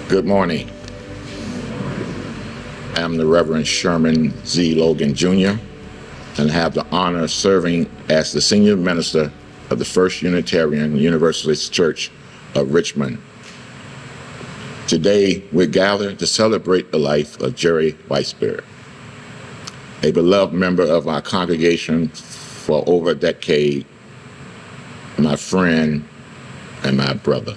Good morning. I am the Reverend Sherman Z. Logan Jr. and have the honor of serving as the senior minister of the First Unitarian Universalist Church of Richmond. Today, we're gathered to celebrate the life of Jerry Weissburg, a beloved member of our congregation for over a decade, my friend and my brother.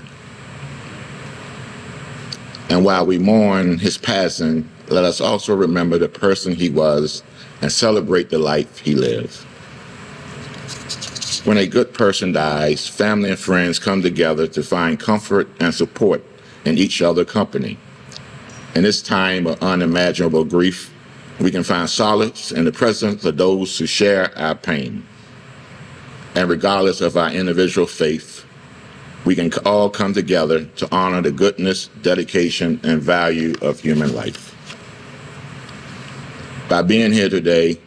And while we mourn his passing, let us also remember the person he was and celebrate the life he lived. When a good person dies, family and friends come together to find comfort and support in each other's company. In this time of unimaginable grief, we can find solace in the presence of those who share our pain. And regardless of our individual faith, we can all come together to honor the goodness, dedication, and value of human life. By being here today,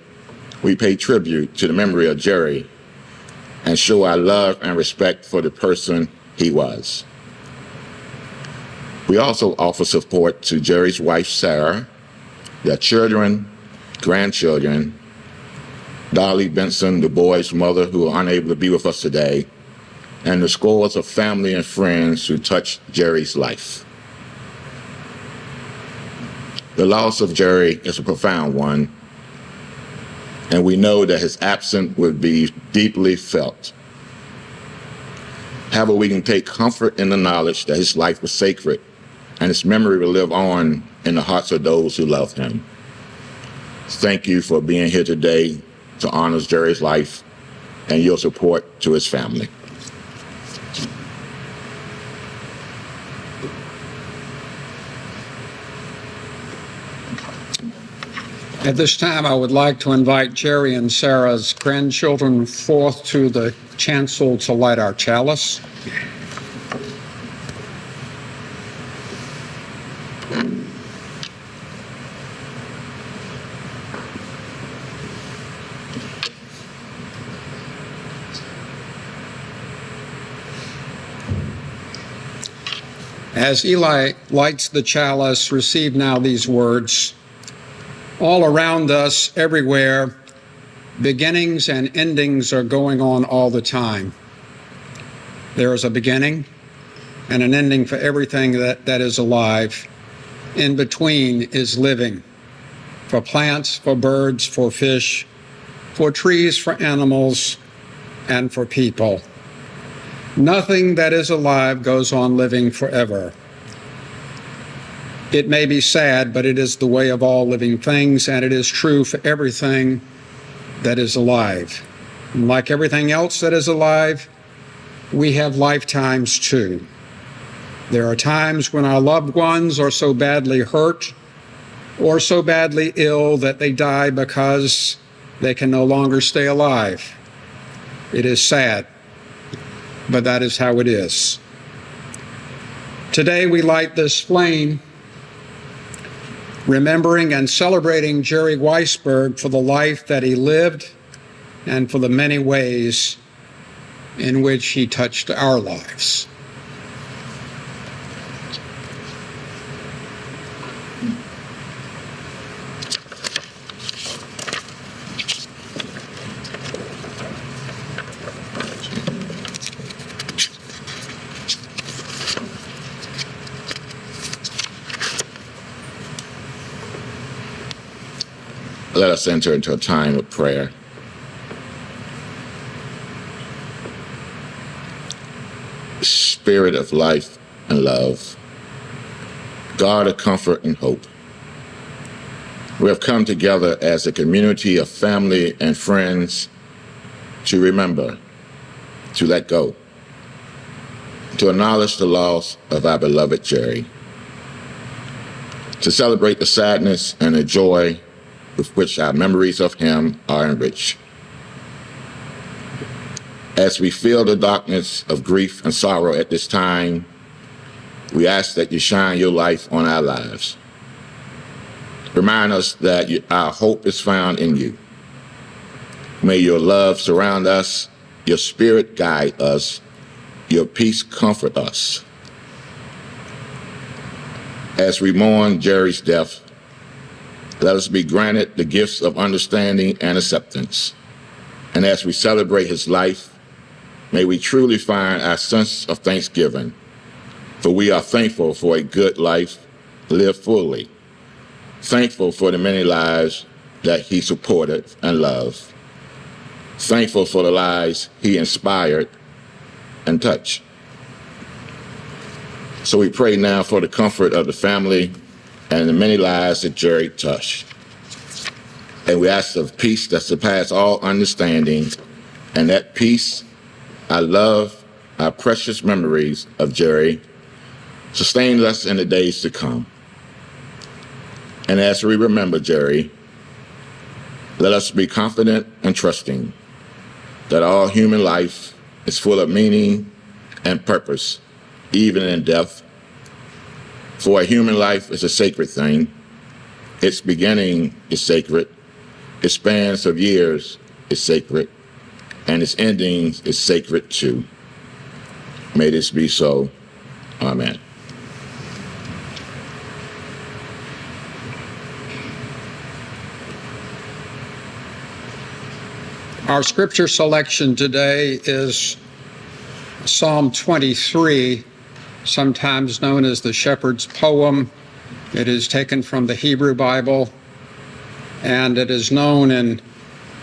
we pay tribute to the memory of Jerry and show our love and respect for the person he was. We also offer support to Jerry's wife, Sarah, their children, grandchildren, Dolly Benson, the boy's mother, who are unable to be with us today, and the scores of family and friends who touched Jerry's life. The loss of Jerry is a profound one, and we know that his absence would be deeply felt. However, we can take comfort in the knowledge that his life was sacred, and his memory will live on in the hearts of those who love him. Thank you for being here today to honor Jerry's life and your support to his family. At this time, I would like to invite Jerry and Sarah's grandchildren forth to the chancel to light our chalice. As Eli lights the chalice, receive now these words. All around us, everywhere, beginnings and endings are going on all the time. There is a beginning and an ending for everything that is alive. In between is living, for plants, for birds, for fish, for trees, for animals, and for people. Nothing that is alive goes on living forever. It may be sad, but it is the way of all living things, and it is true for everything that is alive. And like everything else that is alive, we have lifetimes too. There are times when our loved ones are so badly hurt or so badly ill that they die because they can no longer stay alive. It is sad, but that is how it is. Today we light this flame, remembering and celebrating Jerry Weissburg for the life that he lived and for the many ways in which he touched our lives. Let us enter into a time of prayer. Spirit of life and love, God of comfort and hope, we have come together as a community of family and friends to remember, to let go, to acknowledge the loss of our beloved Jerry, to celebrate the sadness and the joy with which our memories of him are enriched. As we feel the darkness of grief and sorrow at this time, we ask that you shine your light on our lives. Remind us that our hope is found in you. May your love surround us, your spirit guide us, your peace comfort us. As we mourn Jerry's death, let us be granted the gifts of understanding and acceptance. And as we celebrate his life, may we truly find our sense of thanksgiving, for we are thankful for a good life lived fully, thankful for the many lives that he supported and loved, thankful for the lives he inspired and touched. So we pray now for the comfort of the family and the many lives that Jerry touched. And we ask of peace that surpasses all understanding, and that peace, our love, our precious memories of Jerry, sustains us in the days to come. And as we remember Jerry, let us be confident and trusting that all human life is full of meaning and purpose, even in death. For a human life is a sacred thing. Its beginning is sacred. Its spans of years is sacred. And its ending is sacred too. May this be so. Amen. Our scripture selection today is Psalm 23, sometimes known as the Shepherd's Poem. It is taken from the Hebrew Bible, and it is known in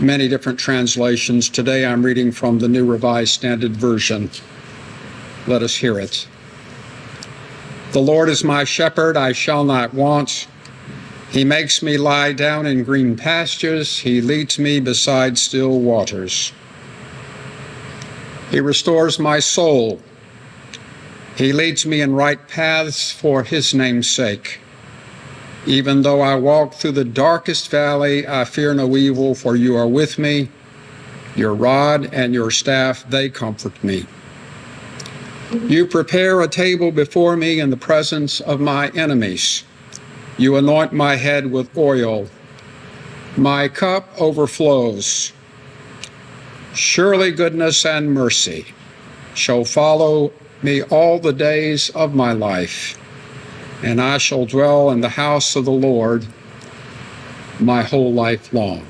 many different translations. Today I'm reading from the New Revised Standard Version. Let us hear it. The Lord is my shepherd, I shall not want. He makes me lie down in green pastures. He leads me beside still waters. He restores my soul. He leads me in right paths for his name's sake. Even though I walk through the darkest valley, I fear no evil, for you are with me. Your rod and your staff, they comfort me. You prepare a table before me in the presence of my enemies. You anoint my head with oil. My cup overflows. Surely goodness and mercy shall follow me all the days of my life, and I shall dwell in the house of the Lord my whole life long.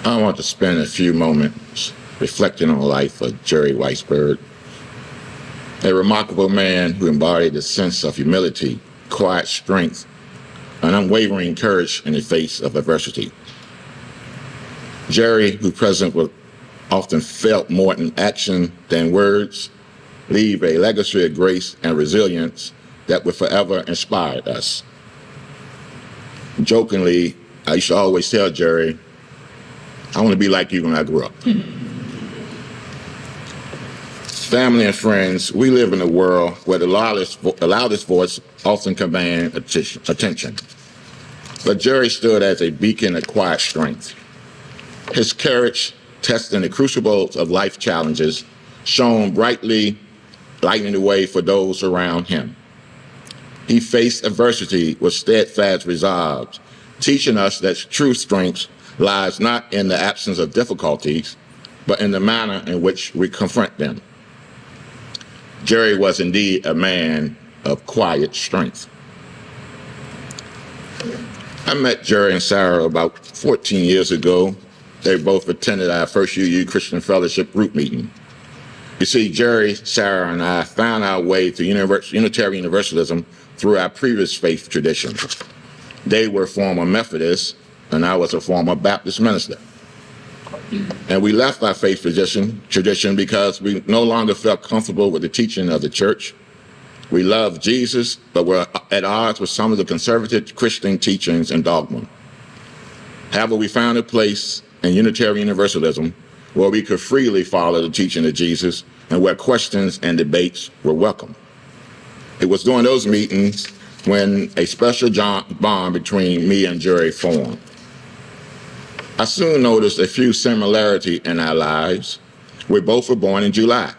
I want to spend a few moments reflecting on the life of Jerry Weissburg, a remarkable man who embodied a sense of humility, quiet strength, and unwavering courage in the face of adversity. Jerry, who present was often felt more in action than words, leave a legacy of grace and resilience that will forever inspire us. Jokingly, I used to always tell Jerry, I want to be like you when I grow up. Family and friends, we live in a world where the loudest voice often commands attention. But Jerry stood as a beacon of quiet strength. His courage, testing the crucibles of life challenges, shone brightly, lighting the way for those around him. He faced adversity with steadfast resolve, teaching us that true strength lies not in the absence of difficulties, but in the manner in which we confront them. Jerry was indeed a man of quiet strength. I met Jerry and Sarah about 14 years ago. They both attended our first UU Christian Fellowship group meeting. You see, Jerry, Sarah, and I found our way to Unitarian Universalism through our previous faith tradition. They were former Methodists, and I was a former Baptist minister. And we left our faith tradition because we no longer felt comfortable with the teaching of the church. We loved Jesus, but were at odds with some of the conservative Christian teachings and dogma. However, we found a place in Unitarian Universalism where we could freely follow the teaching of Jesus and where questions and debates were welcome. It was during those meetings when a special bond between me and Jerry formed. I soon noticed a few similarities in our lives. We both were born in July.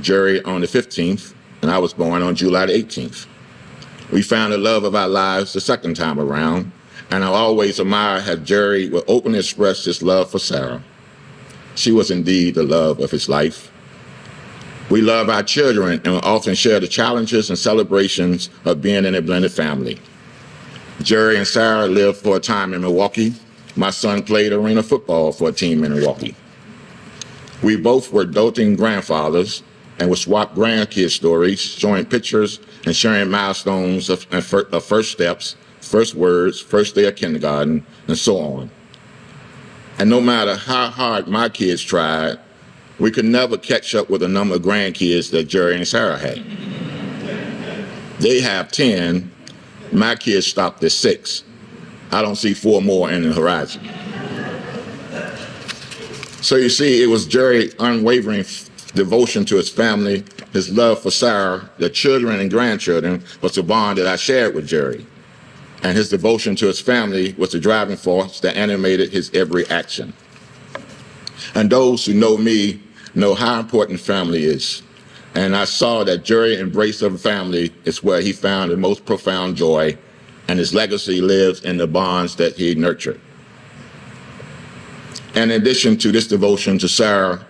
Jerry on the 15th, and I was born on July the 18th. We found the love of our lives the second time around, and I always admired how Jerry would openly express his love for Sarah. She was indeed the love of his life. We love our children and often share the challenges and celebrations of being in a blended family. Jerry and Sarah lived for a time in Milwaukee. My son played arena football for a team in Milwaukee. We both were doting grandfathers and would swap grandkid stories, showing pictures and sharing milestones of first steps, first words, first day of kindergarten, and so on. And no matter how hard my kids tried, we could never catch up with the number of grandkids that Jerry and Sarah had. They have 10. My kids stopped at 6. I don't see 4 more in the horizon. So you see, it was Jerry's unwavering devotion to his family, his love for Sarah, the children and grandchildren, was the bond that I shared with Jerry. And his devotion to his family was the driving force that animated his every action. And those who know me know how important family is. And I saw that Jerry's embrace of family is where he found the most profound joy, and his legacy lives in the bonds that he nurtured. And in addition to this devotion to Sarah,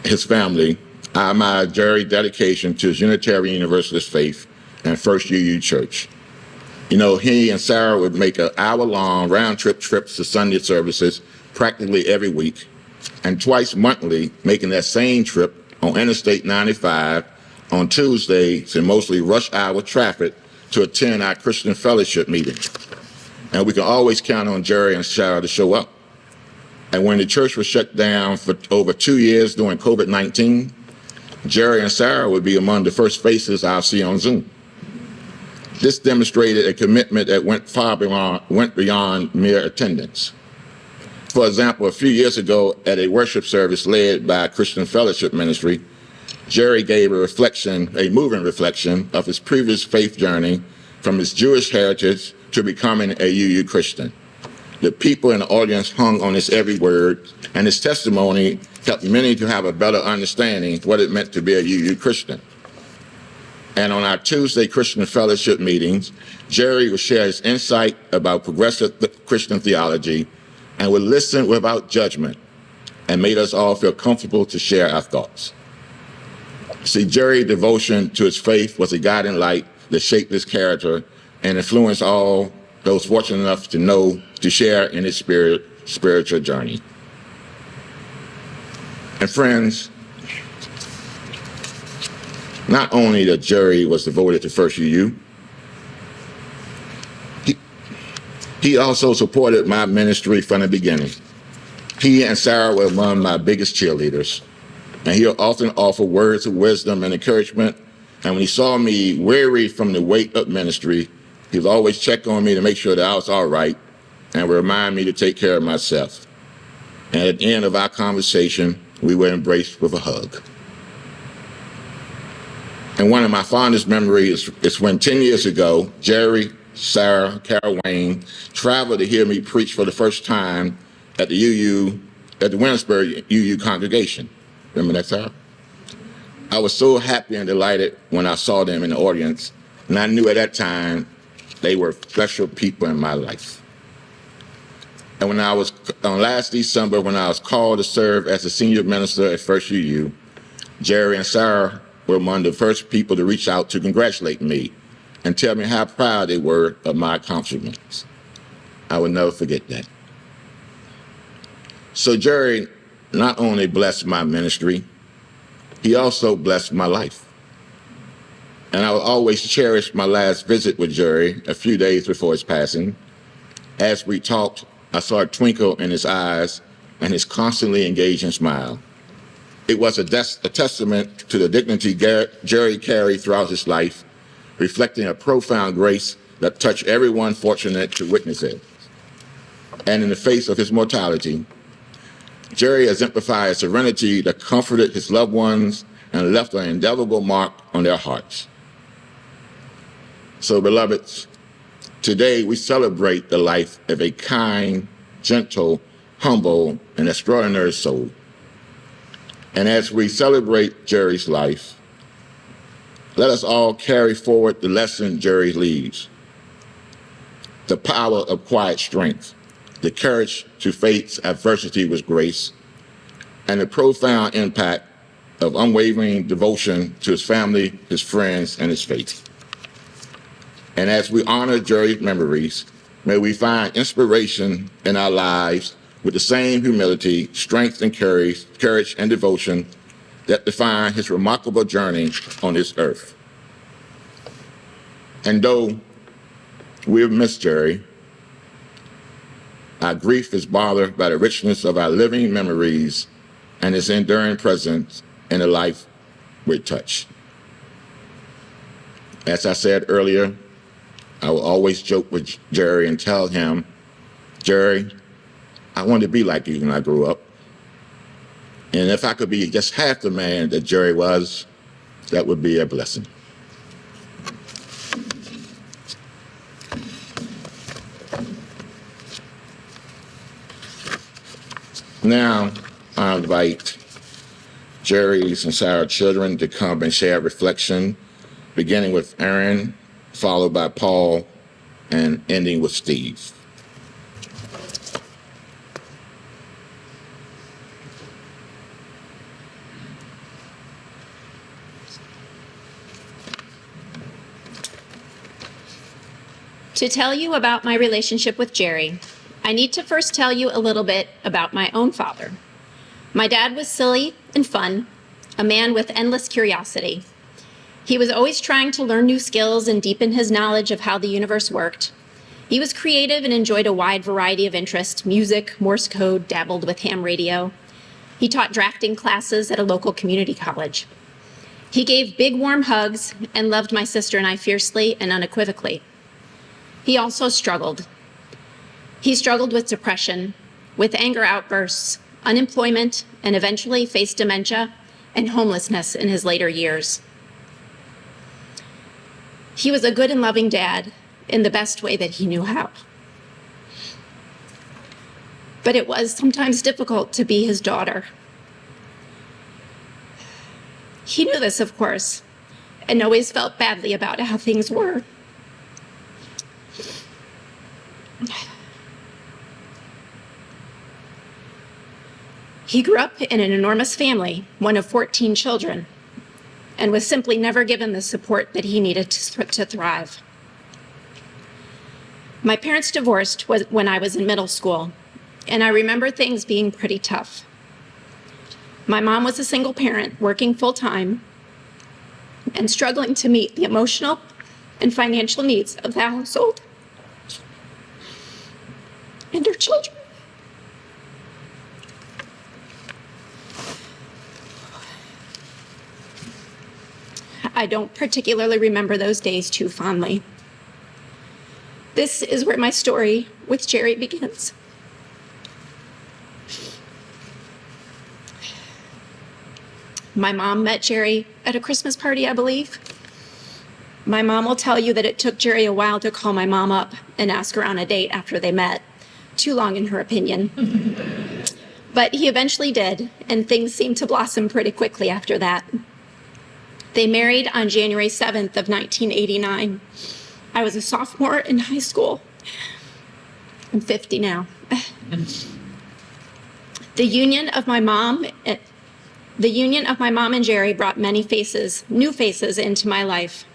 his family, I admire Jerry's dedication to his Unitarian Universalist faith and First UU Church. You know, he and Sarah would make an hour-long round-trip trips to Sunday services practically every week, and twice monthly making that same trip on Interstate 95 on Tuesdays in mostly rush hour traffic to attend our Christian fellowship meeting. And we can always count on Jerry and Sarah to show up. And when the church was shut down for over 2 years during COVID-19, Jerry and Sarah would be among the first faces I'll see on Zoom. This demonstrated a commitment that went beyond mere attendance. For example, a few years ago at a worship service led by Christian Fellowship Ministry, Jerry gave a moving reflection of his previous faith journey from his Jewish heritage to becoming a UU Christian. The people in the audience hung on his every word, and his testimony helped many to have a better understanding of what it meant to be a UU Christian. And on our Tuesday Christian Fellowship meetings, Jerry would share his insight about progressive Christian theology and would listen without judgment and made us all feel comfortable to share our thoughts. See, Jerry's devotion to his faith was a guiding light that shaped his character and influenced all those fortunate enough to share in his spiritual journey. And friends, not only that Jerry was devoted to First UU, he also supported my ministry from the beginning. He and Sarah were among my biggest cheerleaders, and he would often offer words of wisdom and encouragement. And when he saw me weary from the weight of ministry, he would always check on me to make sure that I was all right and would remind me to take care of myself. And at the end of our conversation, we were embraced with a hug. And one of my fondest memories is when 10 years ago, Jerry, Sarah, Carol Wayne traveled to hear me preach for the first time at the Weissburg UU congregation. Remember that, Sarah? I was so happy and delighted when I saw them in the audience, and I knew at that time they were special people in my life. And when I was, last December, when I was called to serve as a senior minister at First UU, Jerry and Sarah were among the first people to reach out to congratulate me and tell me how proud they were of my accomplishments. I will never forget that. So Jerry not only blessed my ministry, he also blessed my life. And I will always cherish my last visit with Jerry a few days before his passing. As we talked, I saw a twinkle in his eyes and his constantly engaging smile. It was a testament to the dignity Jerry carried throughout his life, reflecting a profound grace that touched everyone fortunate to witness it. And in the face of his mortality, Jerry exemplified a serenity that comforted his loved ones and left an indelible mark on their hearts. So, beloveds, today we celebrate the life of a kind, gentle, humble, and extraordinary soul. And as we celebrate Jerry's life, let us all carry forward the lesson Jerry leaves: the power of quiet strength, the courage to face adversity with grace, and the profound impact of unwavering devotion to his family, his friends, and his faith. And as we honor Jerry's memories, may we find inspiration in our lives with the same humility, strength, and courage and devotion that define his remarkable journey on this earth. And though we have missed Jerry, our grief is bothered by the richness of our living memories and his enduring presence in the life we touch. As I said earlier, I will always joke with Jerry and tell him, "Jerry, I wanted to be like you when I grew up. And if I could be just half the man that Jerry was, that would be a blessing." Now, I invite Jerry's and Sarah's children to come and share reflection, beginning with Aaron, followed by Paul, and ending with Steve. To tell you about my relationship with Jerry, I need to first tell you a little bit about my own father. My dad was silly and fun, a man with endless curiosity. He was always trying to learn new skills and deepen his knowledge of how the universe worked. He was creative and enjoyed a wide variety of interests: music, Morse code, dabbled with ham radio. He taught drafting classes at a local community college. He gave big, warm hugs and loved my sister and I fiercely and unequivocally. He also struggled. He struggled with depression, with anger outbursts, unemployment, and eventually faced dementia and homelessness in his later years. He was a good and loving dad in the best way that he knew how. But it was sometimes difficult to be his daughter. He knew this, of course, and always felt badly about how things were. He grew up in an enormous family, one of 14 children, and was simply never given the support that he needed to thrive. My parents divorced when I was in middle school, and I remember things being pretty tough. My mom was a single parent, working full-time, and struggling to meet the emotional and financial needs of the household and her children. I don't particularly remember those days too fondly. This is where my story with Jerry begins. My mom met Jerry at a Christmas party, I believe. My mom will tell you that it took Jerry a while to call my mom up and ask her on a date after they met. Too long, in her opinion. But he eventually did, and things seemed to blossom pretty quickly after that. They married on January 7th of 1989. I was a sophomore in high school. I'm 50 now. The union of my mom and Jerry brought many new faces into my life.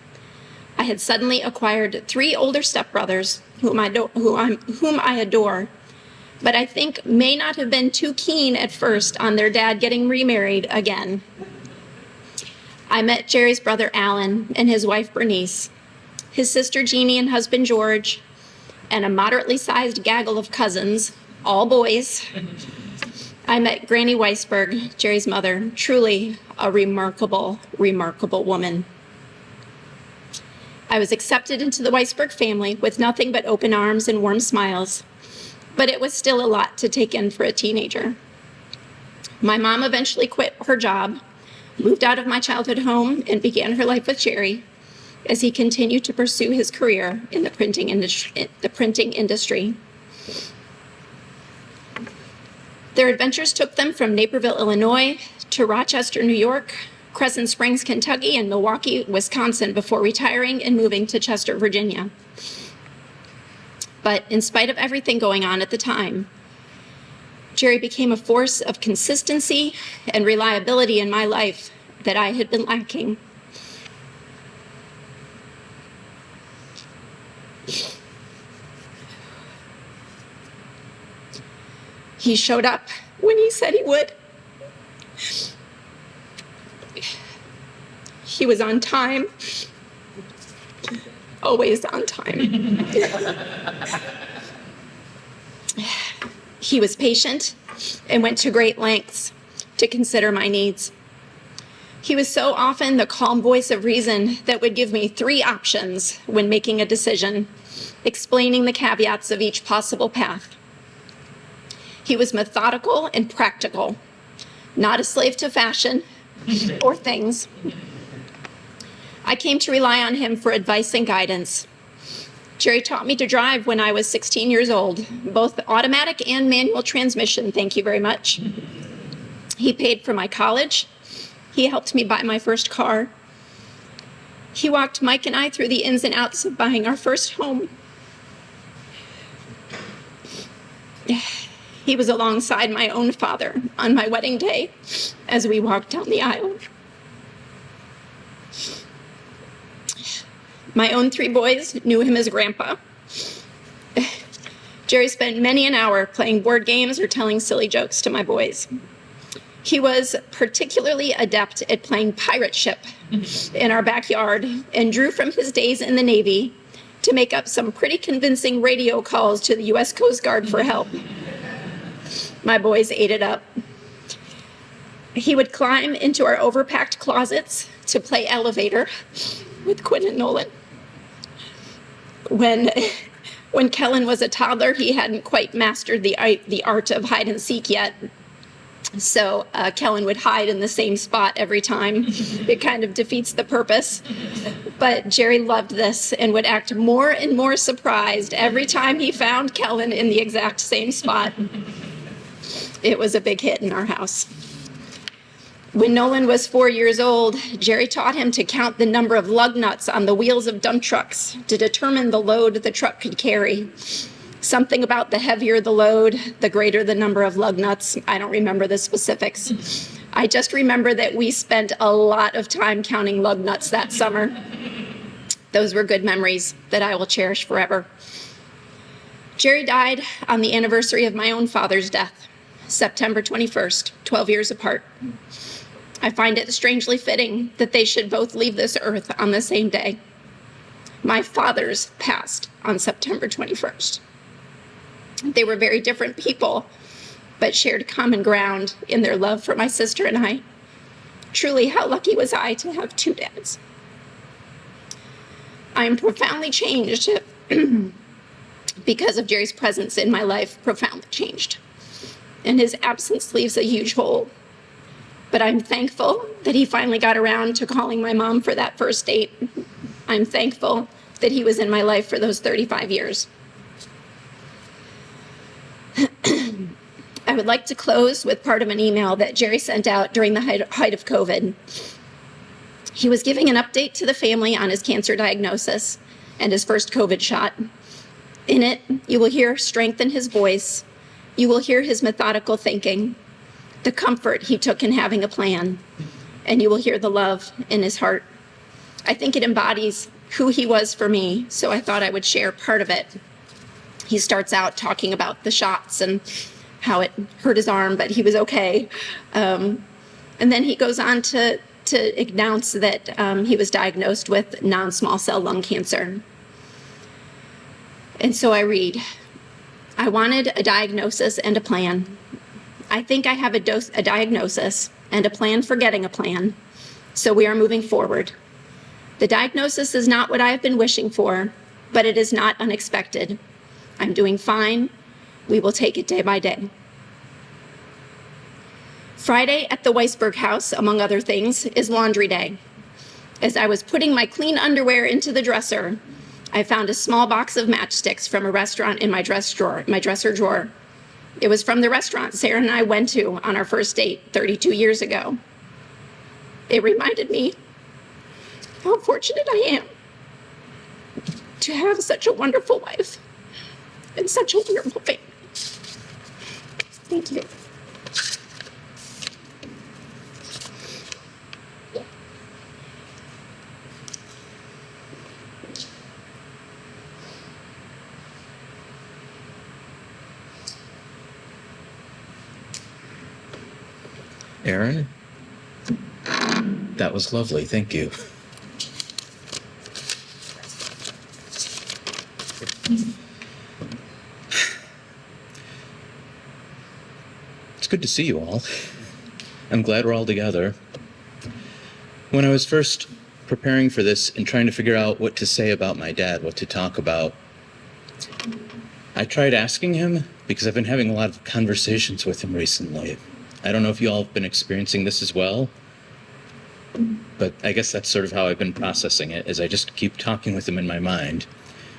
I had suddenly acquired 3 older stepbrothers whom I adore, but I think may not have been too keen at first on their dad getting remarried again. I met Jerry's brother Alan and his wife Bernice, his sister Jeannie and husband George, and a moderately sized gaggle of cousins, all boys. I met Granny Weissburg, Jerry's mother, truly a remarkable, remarkable woman. I was accepted into the Weissburg family with nothing but open arms and warm smiles, but it was still a lot to take in for a teenager. My mom eventually quit her job, moved out of my childhood home, and began her life with Jerry as he continued to pursue his career in the printing industry. Their adventures took them from Naperville, Illinois, to Rochester, New York, Crescent Springs, Kentucky, and Milwaukee, Wisconsin, before retiring and moving to Chester, Virginia. But in spite of everything going on at the time, Jerry became a force of consistency and reliability in my life that I had been lacking. He showed up when he said he would. He was on time, always on time. He was patient and went to great lengths to consider my needs. He was so often the calm voice of reason that would give me 3 options when making a decision, explaining the caveats of each possible path. He was methodical and practical, not a slave to fashion or things. I came to rely on him for advice and guidance. Jerry taught me to drive when I was 16 years old, both automatic and manual transmission, thank you very much. He paid for my college. He helped me buy my first car. He walked Mike and I through the ins and outs of buying our first home. He was alongside my own father on my wedding day as we walked down the aisle. My own 3 boys knew him as Grandpa. Jerry spent many an hour playing board games or telling silly jokes to my boys. He was particularly adept at playing pirate ship in our backyard and drew from his days in the Navy to make up some pretty convincing radio calls to the U.S. Coast Guard for help. My boys ate it up. He would climb into our overpacked closets to play elevator with Quinn and Nolan. When Kellen was a toddler, he hadn't quite mastered the art of hide and seek yet. So Kellen would hide in the same spot every time. It kind of defeats the purpose. But Jerry loved this and would act more and more surprised every time he found Kellen in the exact same spot. It was a big hit in our house. When Nolan was 4 years old, Jerry taught him to count the number of lug nuts on the wheels of dump trucks to determine the load the truck could carry. Something about the heavier the load, the greater the number of lug nuts. I don't remember the specifics. I just remember that we spent a lot of time counting lug nuts that summer. Those were good memories that I will cherish forever. Jerry died on the anniversary of my own father's death, September 21st, 12 years apart. I find it strangely fitting that they should both leave this earth on the same day. My fathers passed on September 21st. They were very different people, but shared common ground in their love for my sister and I. Truly, how lucky was I to have 2 dads? I am profoundly changed because of Jerry's presence in my life, profoundly changed. And his absence leaves a huge hole. But I'm thankful that he finally got around to calling my mom for that first date. I'm thankful that he was in my life for those 35 years. I would like to close with part of an email that Jerry sent out during the height of COVID. He was giving an update to the family on his cancer diagnosis and his first COVID shot. In it, you will hear strength in his voice. You will hear his methodical thinking, the comfort he took in having a plan, and you will hear the love in his heart. I think it embodies who he was for me, so I thought I would share part of it. He starts out talking about the shots and how it hurt his arm, but he was okay. And then he goes on to announce that he was diagnosed with non-small cell lung cancer. And so I read, I wanted a diagnosis and a plan. I think I have a diagnosis and a plan for getting a plan, so we are moving forward. The diagnosis is not what I have been wishing for, but it is not unexpected. I'm doing fine. We will take it day by day. Friday at the Weissburg house, among other things, is laundry day. As I was putting my clean underwear into the dresser, I found a small box of matchsticks from a restaurant in my dresser drawer. It was from the restaurant Sarah and I went to on our first date 32 years ago. It reminded me how fortunate I am to have such a wonderful wife and such a wonderful family. Thank you. Aaron, that was lovely. Thank you. It's good to see you all. I'm glad we're all together. When I was first preparing for this and trying to figure out what to say about my dad, what to talk about, I tried asking him because I've been having a lot of conversations with him recently. I don't know if you all have been experiencing this as well, but I guess that's sort of how I've been processing it, is I just keep talking with him in my mind.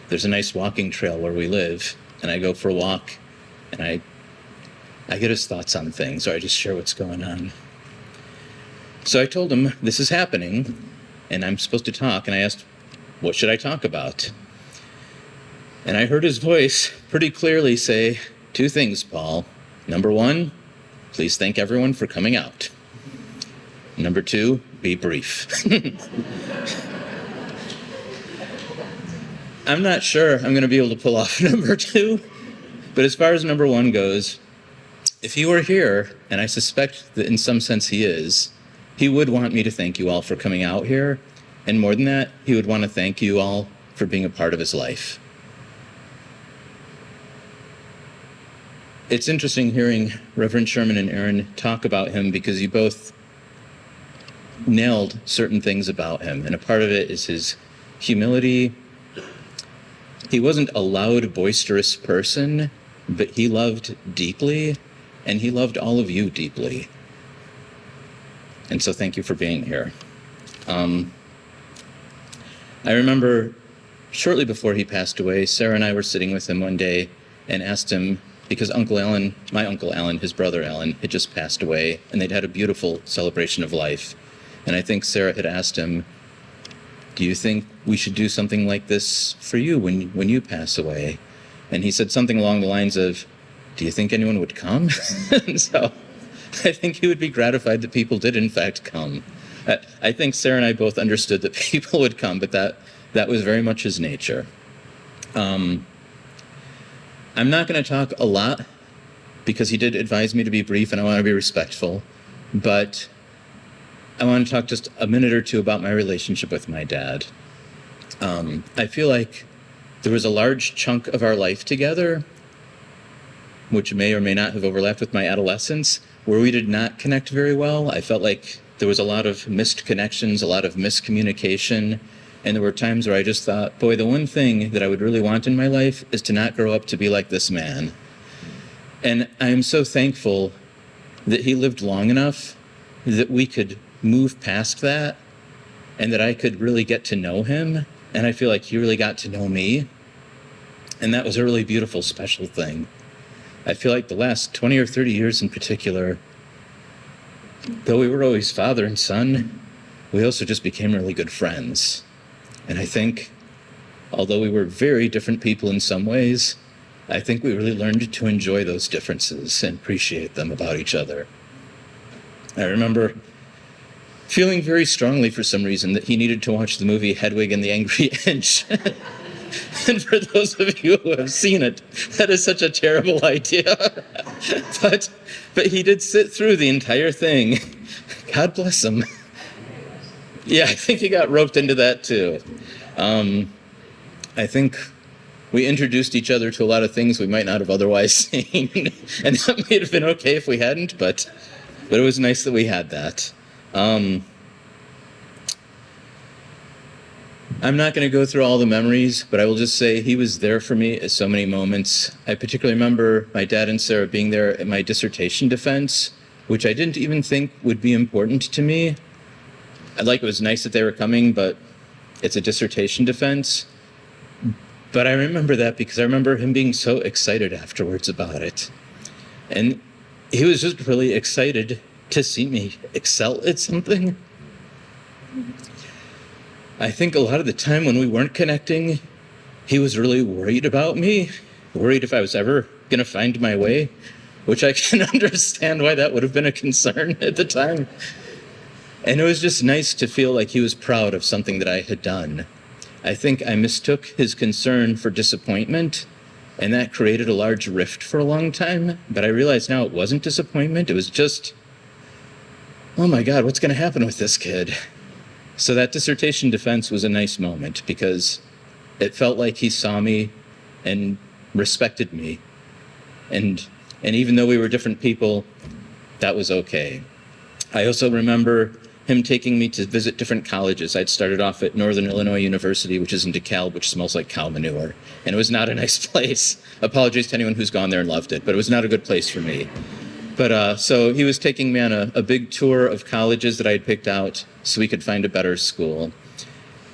There's a nice walking trail where we live, and I go for a walk, and I get his thoughts on things, or I just share what's going on. So I told him, this is happening, and I'm supposed to talk, and I asked, what should I talk about? And I heard his voice pretty clearly say 2 things, Paul. Number 1, please thank everyone for coming out. Number 2, be brief. I'm not sure I'm going to be able to pull off number 2, but as far as number 1 goes, if he were here, and I suspect that in some sense he is, he would want me to thank you all for coming out here, and more than that, he would want to thank you all for being a part of his life. It's interesting hearing Reverend Sherman and Aaron talk about him because you both nailed certain things about him, and a part of it is his humility. He wasn't a loud, boisterous person, but he loved deeply, and he loved all of you deeply. And so thank you for being here. I remember shortly before he passed away, Sarah and I were sitting with him one day and asked him, because Uncle Alan, my Uncle Alan, his brother Alan, had just passed away, and they'd had a beautiful celebration of life. And I think Sarah had asked him, do you think we should do something like this for you when you pass away? And he said something along the lines of, do you think anyone would come? And so I think he would be gratified that people did in fact come. I think Sarah and I both understood that people would come, but that was very much his nature. I'm not going to talk a lot because he did advise me to be brief and I want to be respectful, but I want to talk just a minute or two about my relationship with my dad. I feel like there was a large chunk of our life together, which may or may not have overlapped with my adolescence, where we did not connect very well. I felt like there was a lot of missed connections, a lot of miscommunication, and there were times where I just thought, boy, the one thing that I would really want in my life is to not grow up to be like this man. And I am so thankful that he lived long enough that we could move past that and that I could really get to know him. And I feel like he really got to know me. And that was a really beautiful, special thing. I feel like the last 20 or 30 years in particular, though we were always father and son, we also just became really good friends. And I think, although we were very different people in some ways, I think we really learned to enjoy those differences and appreciate them about each other. I remember feeling very strongly for some reason that he needed to watch the movie Hedwig and the Angry Inch. And for those of you who have seen it, that is such a terrible idea. But he did sit through the entire thing. God bless him. Yeah, I think he got roped into that too. I think we introduced each other to a lot of things we might not have otherwise seen. And that might have been okay if we hadn't, but it was nice that we had that. I'm not going to go through all the memories, but I will just say he was there for me at so many moments. I particularly remember my dad and Sarah being there at my dissertation defense, which I didn't even think would be important to me. It was nice that they were coming, but it's a dissertation defense. But I remember that because I remember him being so excited afterwards about it. And he was just really excited to see me excel at something. I think a lot of the time when we weren't connecting, he was really worried about me, worried if I was ever going to find my way, which I can understand why that would have been a concern at the time. And it was just nice to feel like he was proud of something that I had done. I think I mistook his concern for disappointment, and that created a large rift for a long time. But I realize now it wasn't disappointment. It was just, oh my God, what's going to happen with this kid? So that dissertation defense was a nice moment because it felt like he saw me and respected me. And even though we were different people, that was okay. I also remember him taking me to visit different colleges. I'd started off at Northern Illinois University, which is in DeKalb, which smells like cow manure. And it was not a nice place. Apologies to anyone who's gone there and loved it, but it was not a good place for me. But so he was taking me on a big tour of colleges that I had picked out so we could find a better school.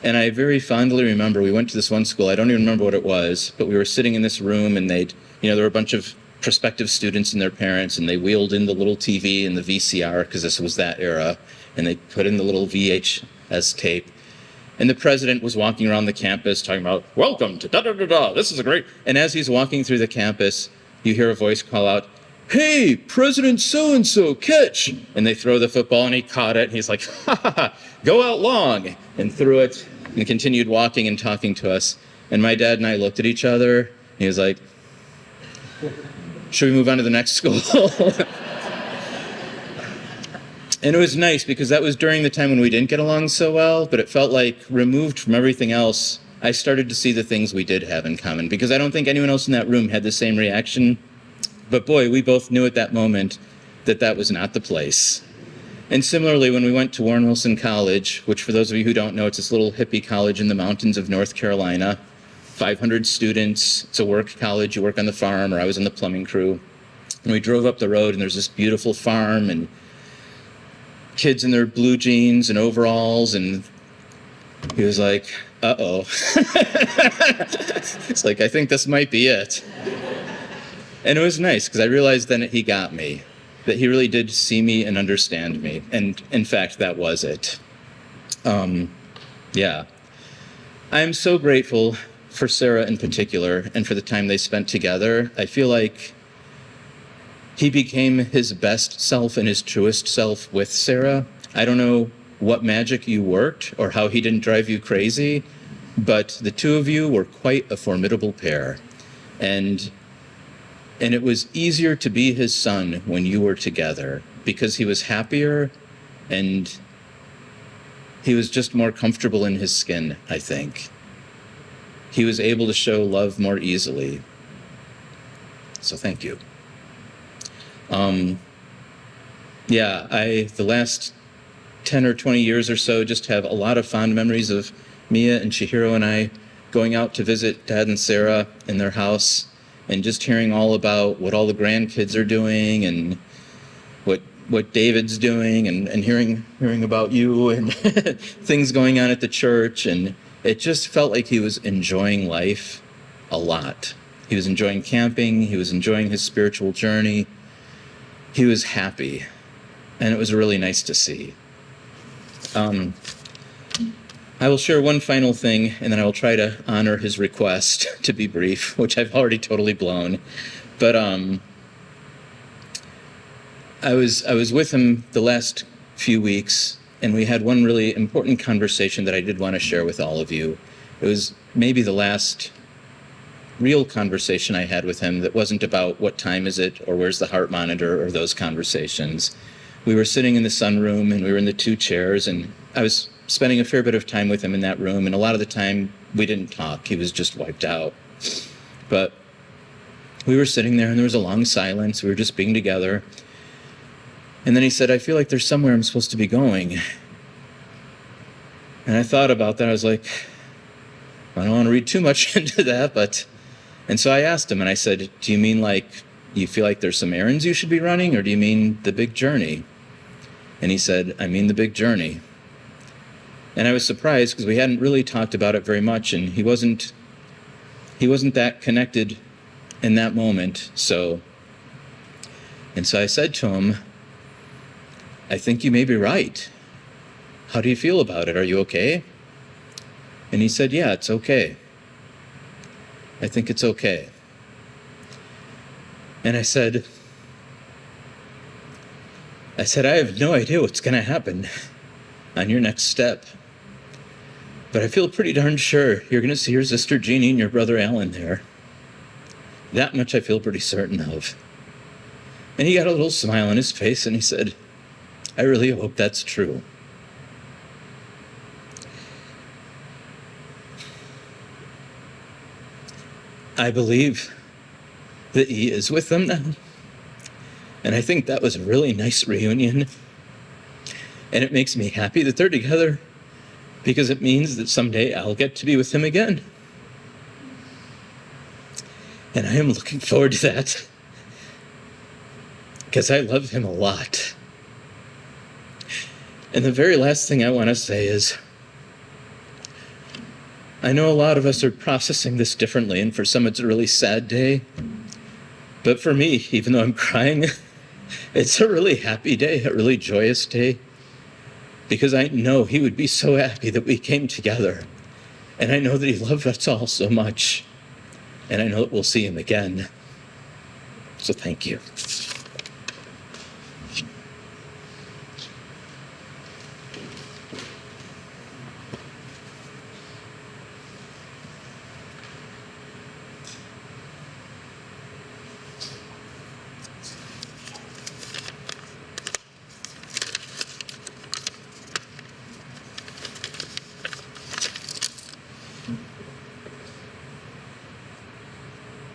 And I very fondly remember we went to this one school. I don't even remember what it was, but we were sitting in this room and there were a bunch of prospective students and their parents, and they wheeled in the little TV and the VCR because this was that era. And they put in the little VHS tape. And the president was walking around the campus talking about, welcome to da-da-da-da, this is a great... And as he's walking through the campus, you hear a voice call out, hey, President so-and-so, catch! And they throw the football, and he caught it, and he's like, ha ha ha, go out long! And threw it, and continued walking and talking to us. And my dad and I looked at each other, and he was like, should we move on to the next school? And it was nice because that was during the time when we didn't get along so well, but it felt like removed from everything else, I started to see the things we did have in common because I don't think anyone else in that room had the same reaction. But boy, we both knew at that moment that that was not the place. And similarly, when we went to Warren Wilson College, which for those of you who don't know, it's this little hippie college in the mountains of North Carolina, 500 students, it's a work college, you work on the farm, or I was in the plumbing crew. And we drove up the road and there's this beautiful farm and kids in their blue jeans and overalls, and he was like, uh-oh. It's like, I think this might be it. And it was nice, because I realized then that he got me, that he really did see me and understand me, and in fact, that was it. Yeah. I'm so grateful for Sarah in particular, and for the time they spent together. I feel like he became his best self and his truest self with Sarah. I don't know what magic you worked or how he didn't drive you crazy, but the two of you were quite a formidable pair. And it was easier to be his son when you were together because he was happier and he was just more comfortable in his skin, I think. He was able to show love more easily. So thank you. The last 10 or 20 years or so just have a lot of fond memories of Mia and Chihiro and I going out to visit Dad and Sarah in their house and just hearing all about what all the grandkids are doing and what David's doing and hearing about you and things going on at the church. And it just felt like he was enjoying life a lot. He was enjoying camping. He was enjoying his spiritual journey. He was happy, and it was really nice to see. I will share one final thing, and then I will try to honor his request to be brief, which I've already totally blown. But I was with him the last few weeks, and we had one really important conversation that I did want to share with all of you. It was maybe the last real conversation I had with him that wasn't about what time is it or where's the heart monitor or those conversations. We were sitting in the sunroom and we were in the two chairs, and I was spending a fair bit of time with him in that room, and a lot of the time we didn't talk. He was just wiped out. But we were sitting there and there was a long silence. We were just being together. And then he said, I feel like there's somewhere I'm supposed to be going. And I thought about that. I was like, I don't want to read too much into that, but... And so I asked him, and I said, do you mean like you feel like there's some errands you should be running, or do you mean the big journey? And he said, I mean the big journey. And I was surprised because we hadn't really talked about it very much, and he wasn't that connected in that moment. So And so I said to him, I think you may be right. How do you feel about it? Are you okay? And he said, yeah, it's okay. I think it's okay. And I said, I have no idea what's going to happen on your next step. But I feel pretty darn sure you're going to see your sister Jeannie and your brother Alan there. That much I feel pretty certain of. And he got a little smile on his face and he said, I really hope that's true. I believe that he is with them now. And I think that was a really nice reunion. And it makes me happy that they're together because it means that someday I'll get to be with him again. And I am looking forward to that because I love him a lot. And the very last thing I want to say is, I know a lot of us are processing this differently, and for some it's a really sad day. But for me, even though I'm crying, it's a really happy day, a really joyous day, because I know he would be so happy that we came together. And I know that he loved us all so much. And I know that we'll see him again. So thank you.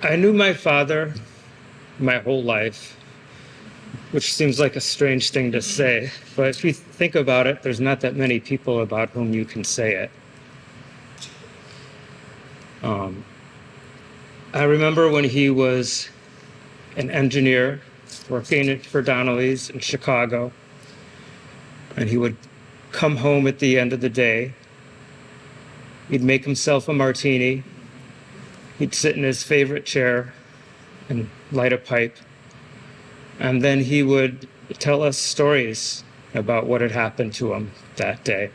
I knew my father my whole life, which seems like a strange thing to say, but if you think about it, there's not that many people about whom you can say it. I remember when he was an engineer working for Donnelly's in Chicago, and he would come home at the end of the day. He'd make himself a martini. He'd sit in his favorite chair and light a pipe. And then he would tell us stories about what had happened to him that day.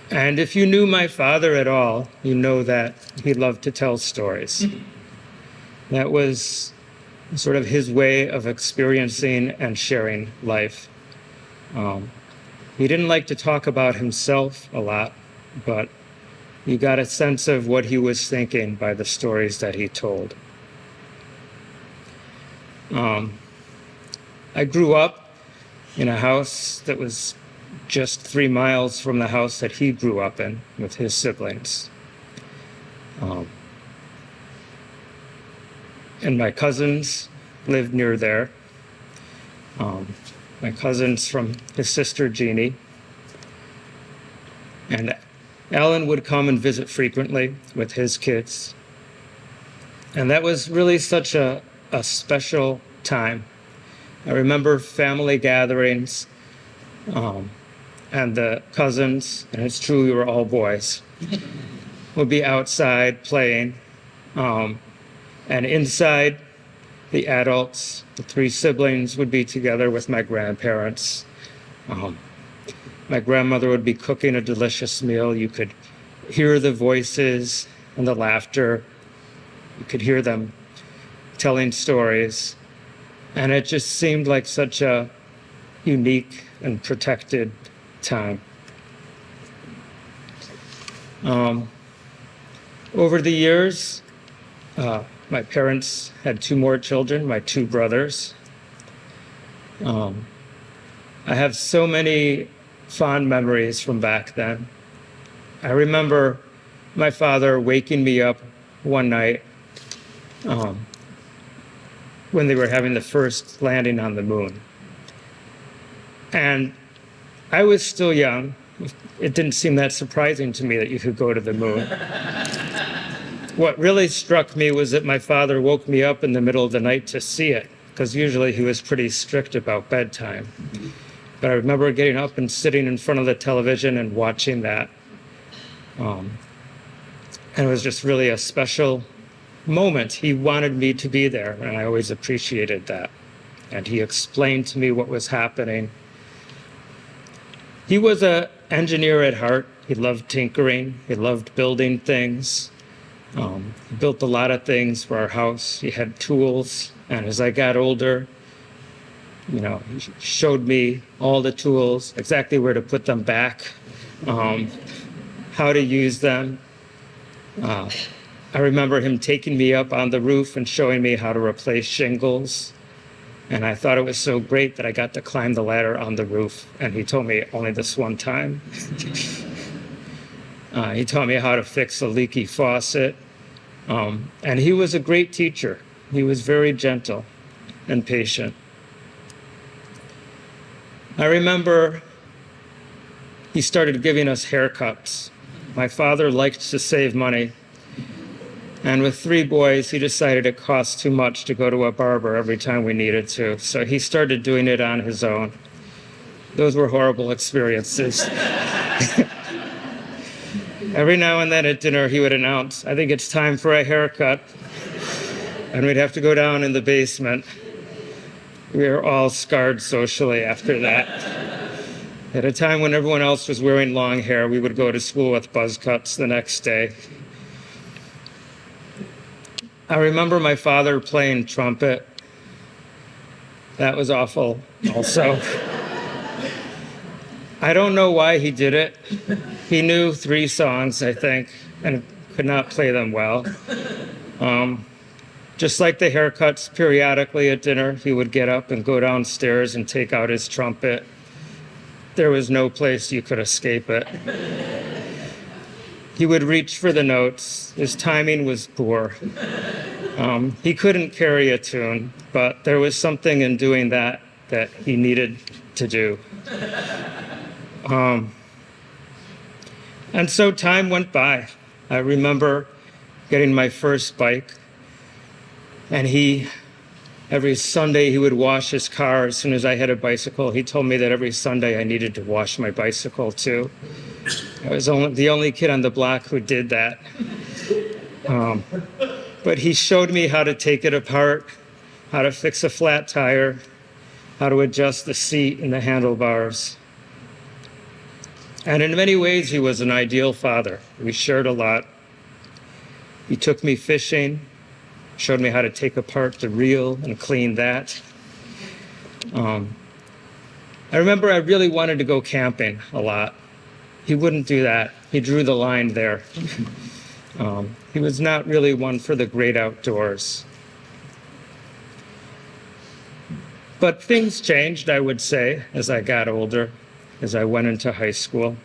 And if you knew my father at all, you know that he loved to tell stories. That was sort of his way of experiencing and sharing life. He didn't like to talk about himself a lot, but you got a sense of what he was thinking by the stories that he told. I grew up in a house that was just 3 miles from the house that he grew up in with his siblings. And my cousins lived near there. My cousins from his sister Jeannie. And Alan would come and visit frequently with his kids. And that was really such a special time. I remember family gatherings, and the cousins, and it's true, we were all boys, would be outside playing. And inside, the adults, the 3 siblings, would be together with my grandparents. My grandmother would be cooking a delicious meal. You could hear the voices and the laughter. You could hear them telling stories. And it just seemed like such a unique and protected time. Over the years, my parents had 2 more children, my 2 brothers. I have so many fond memories from back then. I remember my father waking me up one night when they were having the first landing on the moon. And I was still young. It didn't seem that surprising to me that you could go to the moon. What really struck me was that my father woke me up in the middle of the night to see it, because usually he was pretty strict about bedtime. But I remember getting up and sitting in front of the television and watching that. And it was just really a special moment, he wanted me to be there, and I always appreciated that. And he explained to me what was happening. He was an engineer at heart. He loved tinkering. He loved building things. He built a lot of things for our house. He had tools. And as I got older, he showed me all the tools, exactly where to put them back, how to use them. I remember him taking me up on the roof and showing me how to replace shingles. And I thought it was so great that I got to climb the ladder on the roof. And he told me only this one time. He taught me how to fix a leaky faucet. And he was a great teacher. He was very gentle and patient. I remember he started giving us haircuts. My father liked to save money. And with 3 boys, he decided it cost too much to go to a barber every time we needed to. So he started doing it on his own. Those were horrible experiences. Every now and then at dinner, he would announce, "I think it's time for a haircut." And we'd have to go down in the basement. We were all scarred socially after that. At a time when everyone else was wearing long hair, we would go to school with buzz cuts the next day. I remember my father playing trumpet. That was awful also. I don't know why he did it. He knew 3 songs, I think, and could not play them well. Just like the haircuts, periodically at dinner, he would get up and go downstairs and take out his trumpet. There was no place you could escape it. He would reach for the notes. His timing was poor. He couldn't carry a tune, but there was something in doing that he needed to do. And so time went by. I remember getting my first bike, and every Sunday he would wash his car as soon as I had a bicycle. He told me that every Sunday I needed to wash my bicycle too. I was the only kid on the block who did that. But he showed me how to take it apart, how to fix a flat tire, how to adjust the seat and the handlebars. And in many ways, he was an ideal father. We shared a lot. He took me fishing, showed me how to take apart the reel and clean that. I remember I really wanted to go camping a lot. He wouldn't do that. He drew the line there. He was not really one for the great outdoors. But things changed, I would say, as I got older, as I went into high school.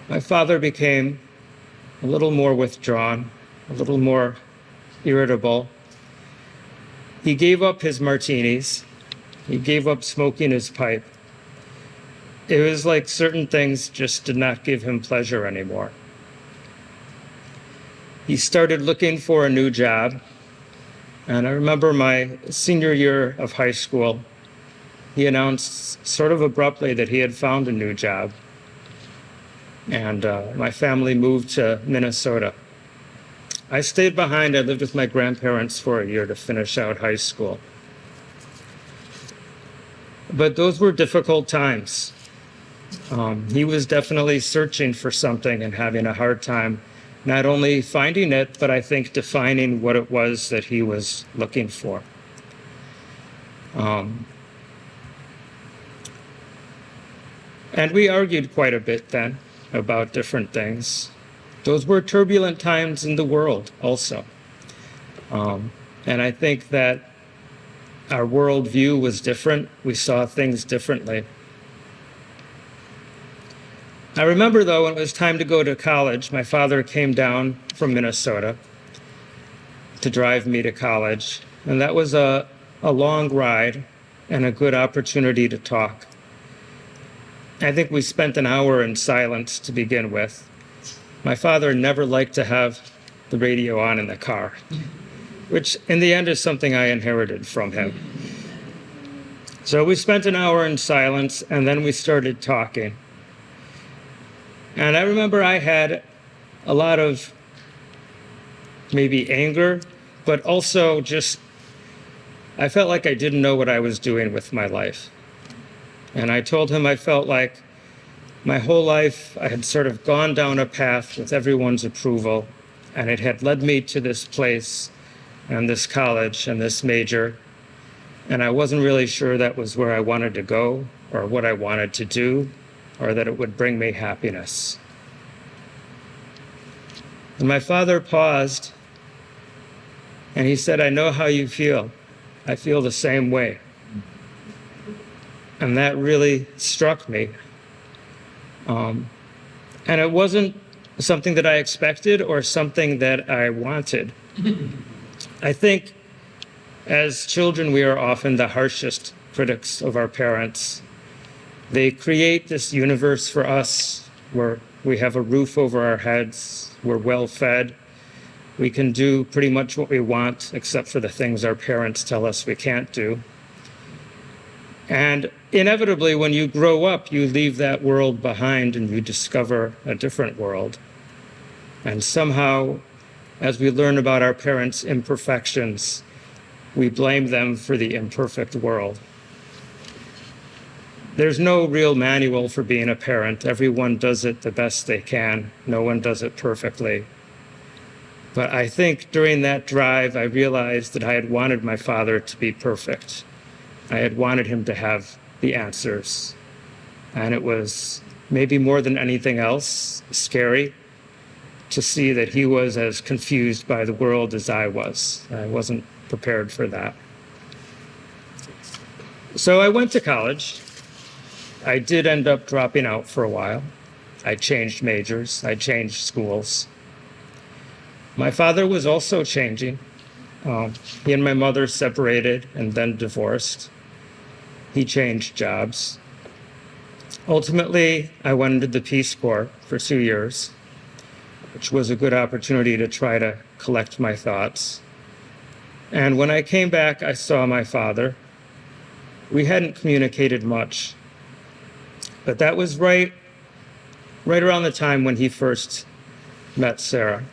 My father became a little more withdrawn, a little more irritable. He gave up his martinis. He gave up smoking his pipe. It was like certain things just did not give him pleasure anymore. He started looking for a new job. And I remember my senior year of high school, he announced sort of abruptly that he had found a new job. And my family moved to Minnesota. I stayed behind. I lived with my grandparents for a year to finish out high school. But those were difficult times. He was definitely searching for something and having a hard time not only finding it, but I think defining what it was that he was looking for. And we argued quite a bit then about different things. Those were turbulent times in the world also. And I think that our worldview was different. We saw things differently. I remember, though, when it was time to go to college, my father came down from Minnesota to drive me to college. And that was a long ride and a good opportunity to talk. I think we spent an hour in silence to begin with. My father never liked to have the radio on in the car, which in the end is something I inherited from him. So we spent an hour in silence, and then we started talking. And I remember I had a lot of maybe anger, but also just, I felt like I didn't know what I was doing with my life. And I told him I felt like my whole life I had sort of gone down a path with everyone's approval, and it had led me to this place and this college and this major. And I wasn't really sure that was where I wanted to go or what I wanted to do or that it would bring me happiness. And my father paused and he said, "I know how you feel. I feel the same way." And that really struck me. And it wasn't something that I expected or something that I wanted. I think as children, we are often the harshest critics of our parents. They create this universe for us where we have a roof over our heads, we're well fed, we can do pretty much what we want except for the things our parents tell us we can't do. And inevitably, when you grow up, you leave that world behind and you discover a different world. And somehow, as we learn about our parents' imperfections, we blame them for the imperfect world. There's no real manual for being a parent. Everyone does it the best they can. No one does it perfectly. But I think during that drive, I realized that I had wanted my father to be perfect. I had wanted him to have the answers. And it was, maybe more than anything else, scary to see that he was as confused by the world as I was. I wasn't prepared for that. So I went to college. I did end up dropping out for a while. I changed majors. I changed schools. My father was also changing. He and my mother separated and then divorced. He changed jobs. Ultimately, I went into the Peace Corps for 2 years, which was a good opportunity to try to collect my thoughts. And when I came back, I saw my father. We hadn't communicated much, but that was right around the time when he first met Sarah.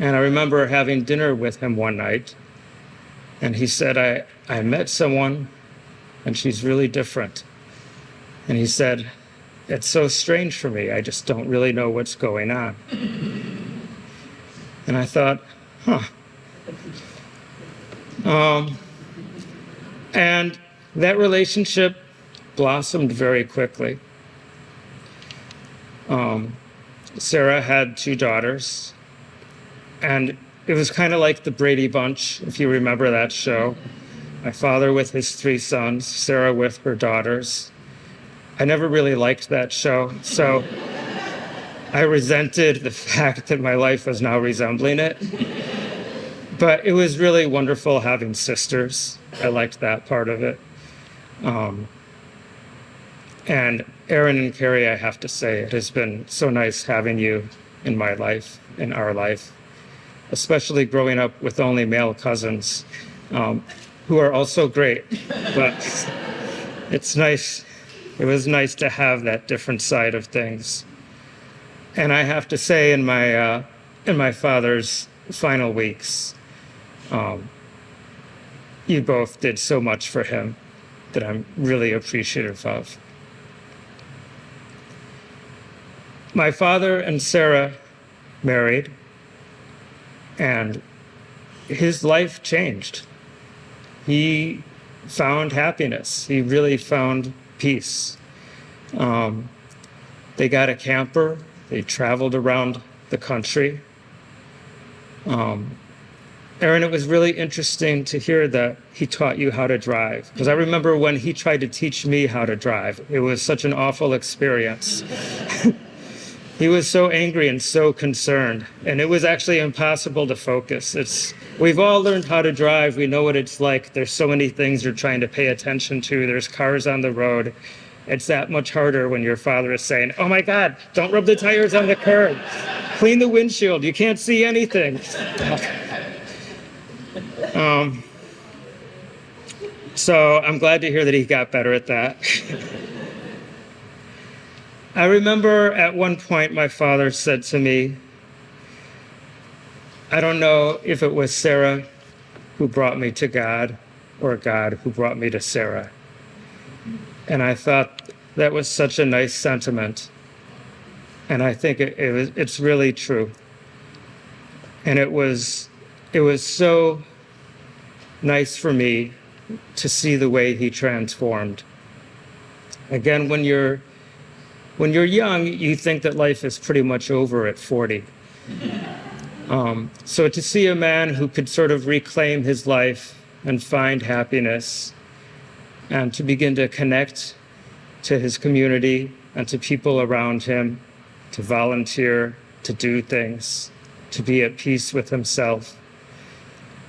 And I remember having dinner with him one night, and he said, I met someone, and she's really different. And he said, "It's so strange for me. I just don't really know what's going on." And I thought, and that relationship blossomed very quickly. Sarah had 2 daughters, and it was kind of like the Brady Bunch, if you remember that show. My father with his 3 sons, Sarah with her daughters. I never really liked that show, so I resented the fact that my life was now resembling it. But it was really wonderful having sisters. I liked that part of it. And Aaron and Carrie, I have to say, it has been so nice having you in my life, in our life, especially growing up with only male cousins, who are also great. But it's nice. It was nice to have that different side of things. And I have to say, in my father's final weeks, you both did so much for him that I'm really appreciative of. My father and Sarah married, and his life changed. He found happiness. He really found peace. They got a camper. They traveled around the country. Aaron, it was really interesting to hear that he taught you how to drive, because I remember when he tried to teach me how to drive. It was such an awful experience. He was so angry and so concerned, and it was actually impossible to focus. We've all learned how to drive. We know what it's like. There's so many things you're trying to pay attention to. There's cars on the road. It's that much harder when your father is saying, "Oh my God, don't rub the tires on the curb. Clean the windshield. You can't see anything." So I'm glad to hear that he got better at that. I remember at one point my father said to me, I don't know if it was Sarah who brought me to God or God who brought me to Sarah. And I thought that was such a nice sentiment. And I think it's really true. And it was so nice for me to see the way he transformed. Again, when you're young, you think that life is pretty much over at 40. So to see a man who could sort of reclaim his life and find happiness and to begin to connect to his community and to people around him, to volunteer, to do things, to be at peace with himself,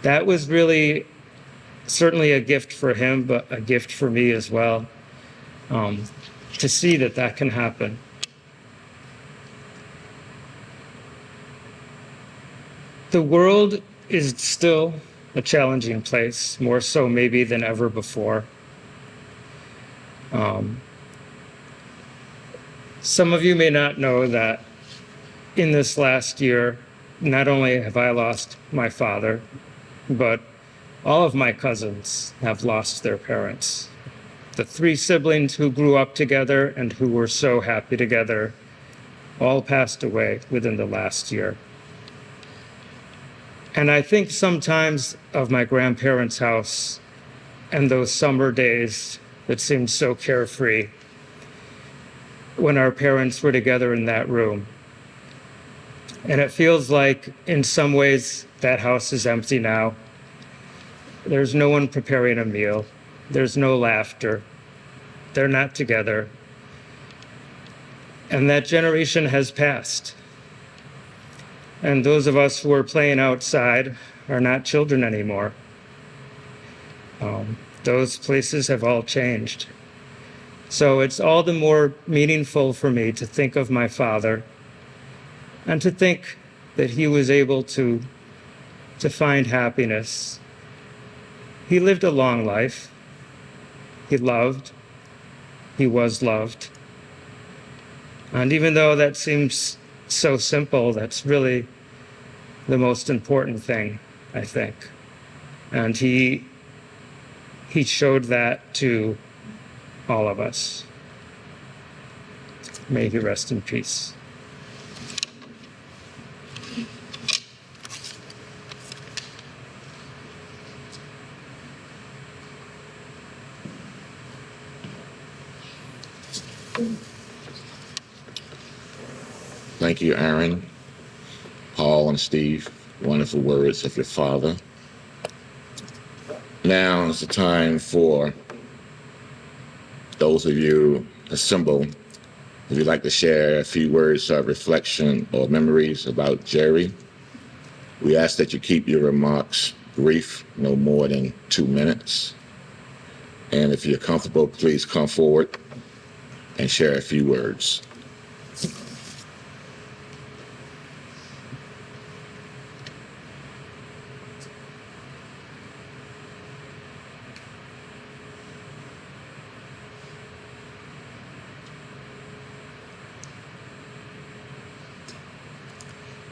that was really certainly a gift for him, but a gift for me as well, to see that that can happen. The world is still a challenging place, more so maybe than ever before. Some of you may not know that in this last year, not only have I lost my father, but all of my cousins have lost their parents. The 3 siblings who grew up together and who were so happy together all passed away within the last year. And I think sometimes of my grandparents' house and those summer days that seemed so carefree when our parents were together in that room. And it feels like in some ways that house is empty now. There's no one preparing a meal. There's no laughter. They're not together. And that generation has passed. And those of us who are playing outside are not children anymore. Those places have all changed. So it's all the more meaningful for me to think of my father and to think that he was able to find happiness. He lived a long life. He loved. He was loved. And even though that seems so simple, that's really the most important thing, I think. And he showed that to all of us. May he rest in peace. Thank you, Aaron, Paul, and Steve. Wonderful words of your father. Now is the time for those of you assembled, if you'd like to share a few words of reflection or memories about Jerry. We ask that you keep your remarks brief, no more than 2 minutes. And if you're comfortable, please come forward and share a few words.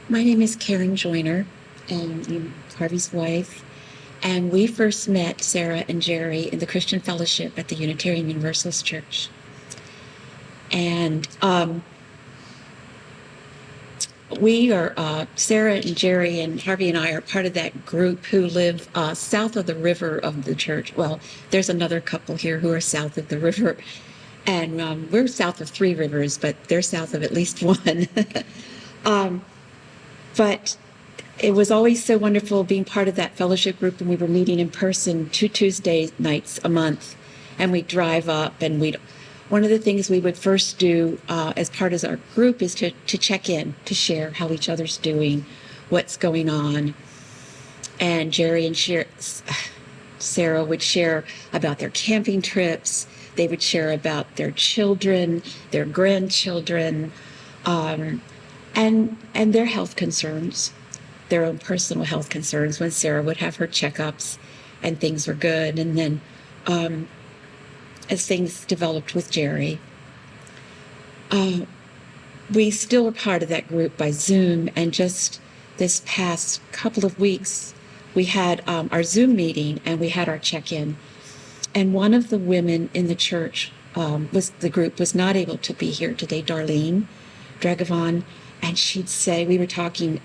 My name is Karen Joyner, and I'm Harvey's wife. And we first met Sarah and Jerry in the Christian Fellowship at the Unitarian Universalist Church. And we are, Sarah and Jerry and Harvey and I are part of that group who live south of the river of the church. Well, there's another couple here who are south of the river. And we're south of 3 rivers, but they're south of at least one. But it was always so wonderful being part of that fellowship group, and we were meeting in person 2 Tuesday nights a month, and we'd drive up, and one of the things we would first do as part of our group is to check in, to share how each other's doing, what's going on. And Jerry and Sarah would share about their camping trips. They would share about their children, their grandchildren, and their health concerns, their own personal health concerns when Sarah would have her checkups and things were good. And then as things developed with Jerry, we still were part of that group by Zoom, and just this past couple of weeks, we had our Zoom meeting and we had our check-in. And one of the women in the church the group was not able to be here today, Darlene Dragavon, and she'd say, we were talking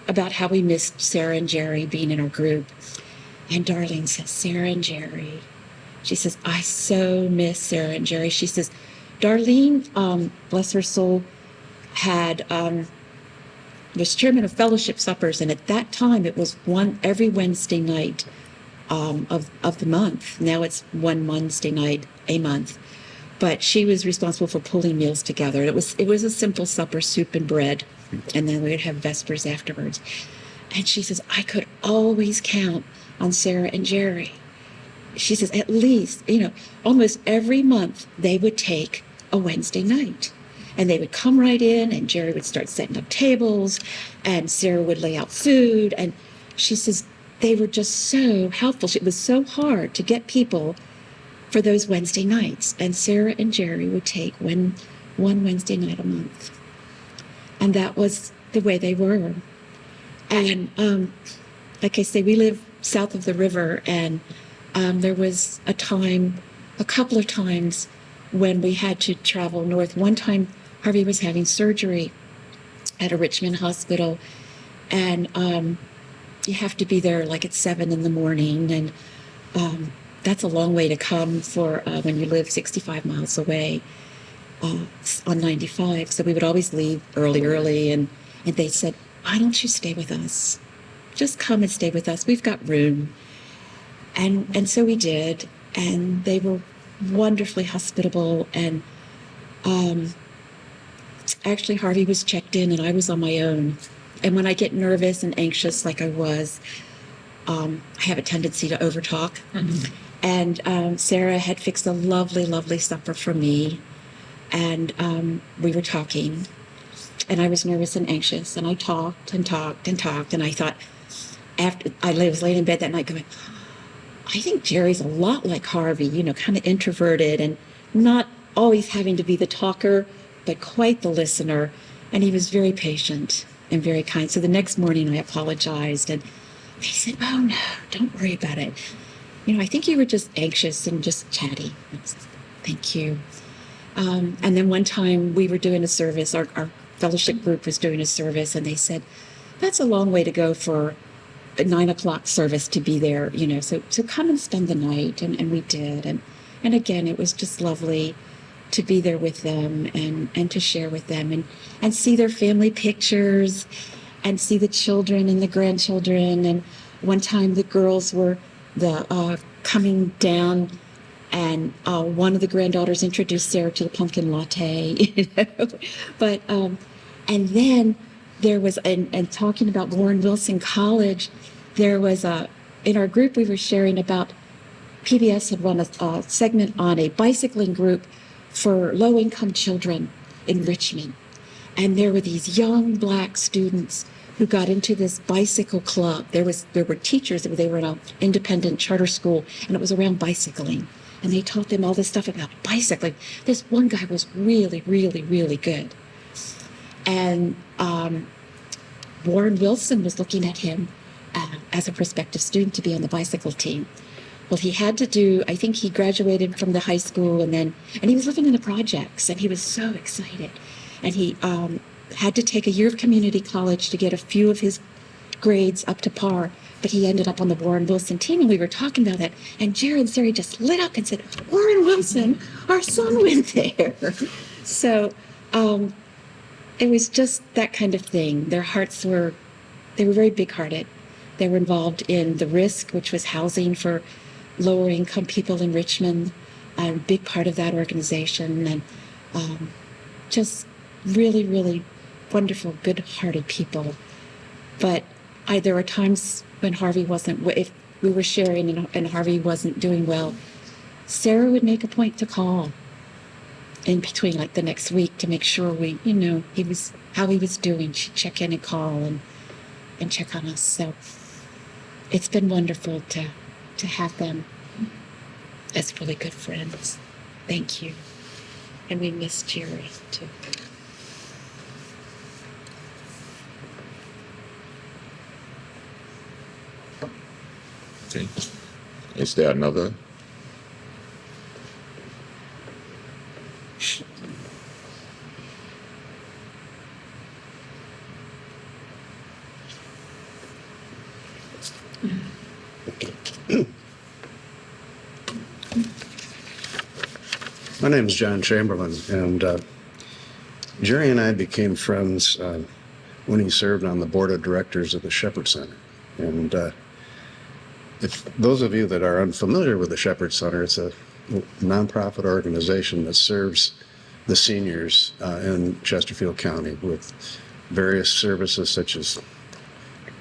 about how we missed Sarah and Jerry being in our group. And Darlene says, Sarah and Jerry. She says, I so miss Sarah and Jerry. She says, Darlene, bless her soul, was chairman of fellowship suppers, and at that time it was every Wednesday night of the month. Now it's one Wednesday night a month. But she was responsible for pulling meals together. It was a simple supper, soup and bread, and then we'd have vespers afterwards. And she says, I could always count on Sarah and Jerry. She says, at least, almost every month they would take a Wednesday night. And they would come right in, and Jerry would start setting up tables, and Sarah would lay out food. And she says they were just so helpful. It was so hard to get people for those Wednesday nights. And Sarah and Jerry would take one Wednesday night a month. And that was the way they were. And like I say, we live south of the river, and there was a couple of times when we had to travel north. One time, Harvey was having surgery at a Richmond hospital, and you have to be there like at 7 a.m, and that's a long way to come for when you live 65 miles away on 95. So we would always leave early, and they said, why don't you stay with us? Just come and stay with us. We've got room. And so we did, and they were wonderfully hospitable. And actually, Harvey was checked in, and I was on my own. And when I get nervous and anxious like I was, I have a tendency to overtalk. Mm-hmm. And Sarah had fixed a lovely, lovely supper for me. And we were talking. And I was nervous and anxious. And I talked and talked and talked. And I thought, after I was laying in bed that night going, I think Jerry's a lot like Harvey, kind of introverted and not always having to be the talker, but quite the listener. And he was very patient and very kind. So the next morning I apologized, and he said, oh no, don't worry about it. I think you were just anxious and just chatty. I said, thank you. And then one time we were doing a service, our fellowship group was doing a service, and they said, that's a long way to go for a 9:00 service to be there, so come and spend the night. And we did. And again, it was just lovely to be there with them and to share with them and see their family pictures and see the children and the grandchildren. And one time the girls were coming down, and one of the granddaughters introduced Sarah to the pumpkin latte, But, and then there was, and talking about Warren Wilson College, there was in our group, we were sharing about PBS had run a segment on a bicycling group for low-income children in Richmond. And there were these young Black students who got into this bicycle club. There were teachers, they were in an independent charter school, and it was around bicycling. And they taught them all this stuff about bicycling. This one guy was really, really, really good. And Warren Wilson was looking at him as a prospective student to be on the bicycle team. Well, he had to do, I think he graduated from the high school, and he was living in the projects, and he was so excited. And he had to take a year of community college to get a few of his grades up to par, but he ended up on the Warren Wilson team, and we were talking about that. And Jerry and Sarah just lit up and said, Warren Wilson, our son went there. So it was just that kind of thing. Their hearts they were very big-hearted. They were involved in the RISC, which was housing for lower income people in Richmond, a big part of that organization, and just really, really wonderful, good-hearted people. But there were times when Harvey wasn't, if we were sharing and Harvey wasn't doing well, Sarah would make a point to call in between, like the next week, to make sure how he was doing. She'd check in and call and check on us. So it's been wonderful to have them as really good friends. Thank you. And we miss Jerry too. Okay. Is there another? My name is John Chamberlain, and Jerry and I became friends when he served on the board of directors of the Shepherd Center. And if those of you that are unfamiliar with the Shepherd Center, it's a nonprofit organization that serves the seniors in Chesterfield County with various services such as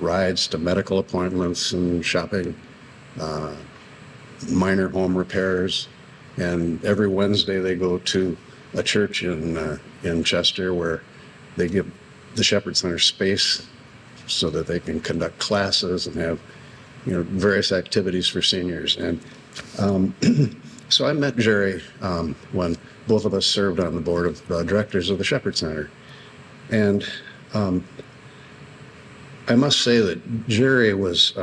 rides to medical appointments and shopping, minor home repairs. And every Wednesday they go to a church in Chester where they give the Shepherd Center space so that they can conduct classes and have, various activities for seniors. And so I met Jerry when both of us served on the board of directors of the Shepherd Center. And I must say that Jerry was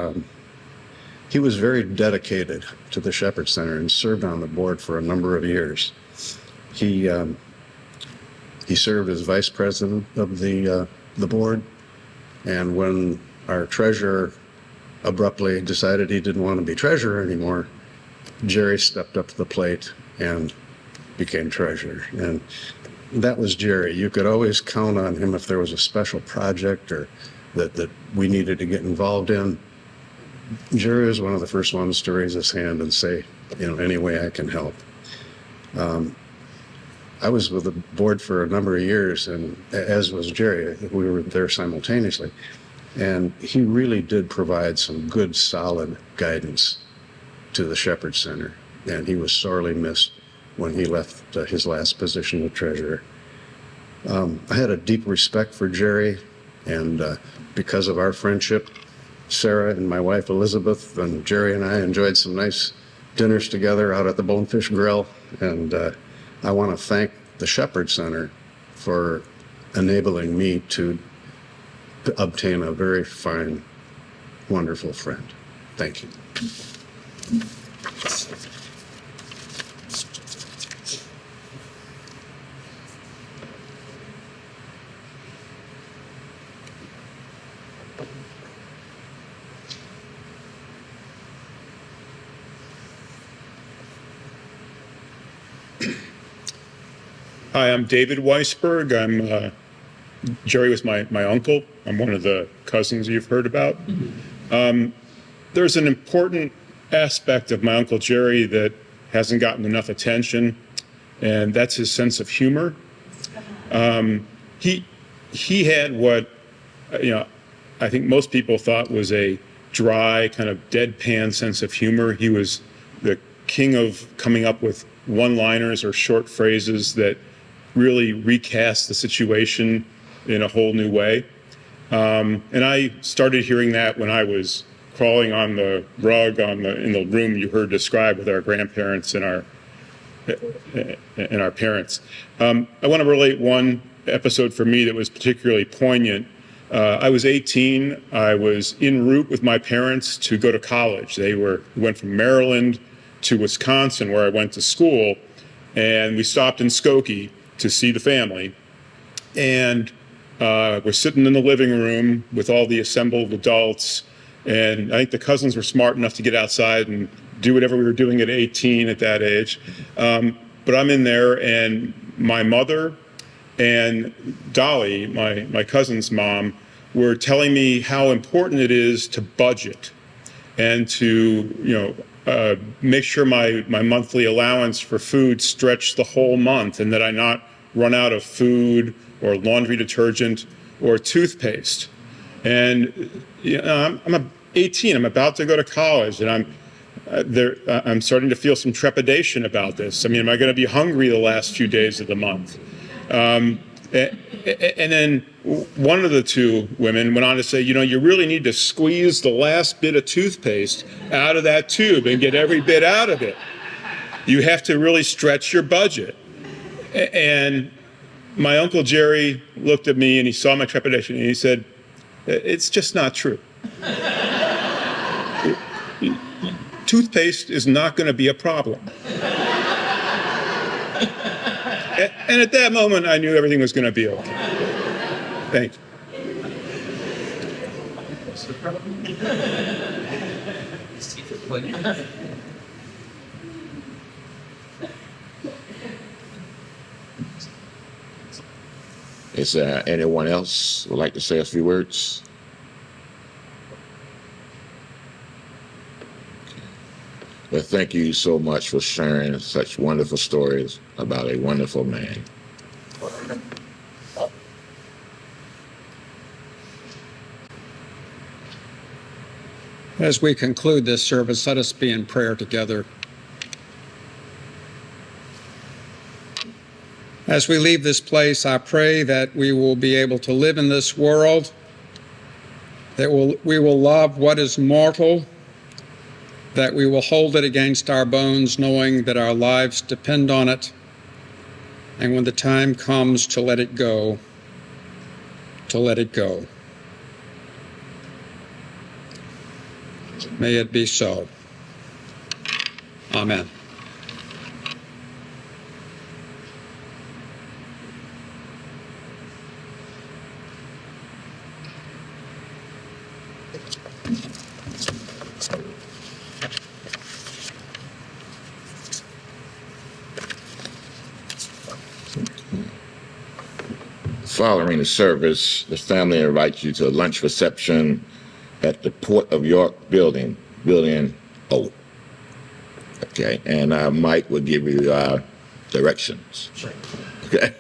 he was very dedicated to the Shepherd Center and served on the board for a number of years. He served as vice president of the board, and when our treasurer abruptly decided he didn't want to be treasurer anymore, Jerry stepped up to the plate and became treasurer. And that was Jerry. You could always count on him if there was a special project or that we needed to get involved in. Jerry was one of the first ones to raise his hand and say, any way I can help. I was with the board for a number of years, and as was Jerry. We were there simultaneously. And he really did provide some good, solid guidance to the Shepherd Center. And he was sorely missed when he left his last position of treasurer. I had a deep respect for Jerry, and because of our friendship, Sarah and my wife Elizabeth and Jerry and I enjoyed some nice dinners together out at the Bonefish Grill. And I want to thank the Shepherd Center for enabling me to obtain a very fine, wonderful friend. Thank you. Hi, I'm David Weissburg. Jerry was my uncle. I'm one of the cousins you've heard about. There's an important aspect of my Uncle Jerry that hasn't gotten enough attention, and that's his sense of humor. He had what, I think most people thought was a dry, kind of deadpan sense of humor. He was the king of coming up with one-liners or short phrases that really recast the situation in a whole new way. And I started hearing that when I was crawling on the rug in the room you heard described with our grandparents and our parents. I want to relate one episode for me that was particularly poignant. I was 18. I was en route with my parents to go to college. We went from Maryland to Wisconsin, where I went to school, and we stopped in Skokie to see the family. And we're sitting in the living room with all the assembled adults, and I think the cousins were smart enough to get outside and do whatever we were doing at 18 at that age. But I'm in there, and my mother and Dolly, my cousin's mom, were telling me how important it is to budget and to, make sure my monthly allowance for food stretched the whole month, and that I not run out of food or laundry detergent or toothpaste. And I'm 18. I'm about to go to college, and I'm starting to feel some trepidation about this. I mean, am I going to be hungry the last few days of the month? And then one of the two women went on to say, you really need to squeeze the last bit of toothpaste out of that tube and get every bit out of it. You have to really stretch your budget. And my Uncle Jerry looked at me and he saw my trepidation and he said, it's just not true. Toothpaste is not going to be a problem. And at that moment, I knew everything was going to be okay. Thank you. Is there anyone else who would like to say a few words? Well, thank you so much for sharing such wonderful stories about a wonderful man. As we conclude this service, let us be in prayer together. As we leave this place, I pray that we will be able to live in this world, that we will love what is mortal, that we will hold it against our bones, knowing that our lives depend on it, and when the time comes to let it go, to let it go. May it be so. Amen. Following the service, the family invites you to a lunch reception at the Port of York building O. Okay, and Mike will give you directions. Sure. Okay.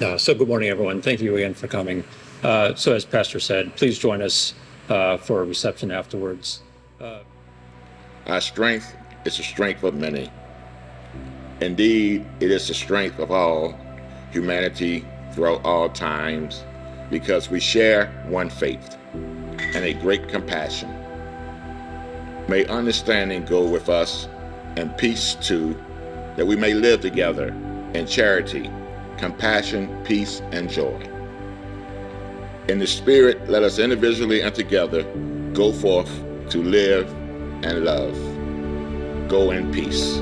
Yeah. So good morning, everyone. Thank you again for coming. So as Pastor said, please join us for a reception afterwards. Our strength is the strength of many. Indeed, it is the strength of all humanity throughout all times, because we share one faith and a great compassion. May understanding go with us, and peace too, that we may live together in charity, compassion, peace, and joy. In the Spirit, let us individually and together go forth to live and love. Go in peace.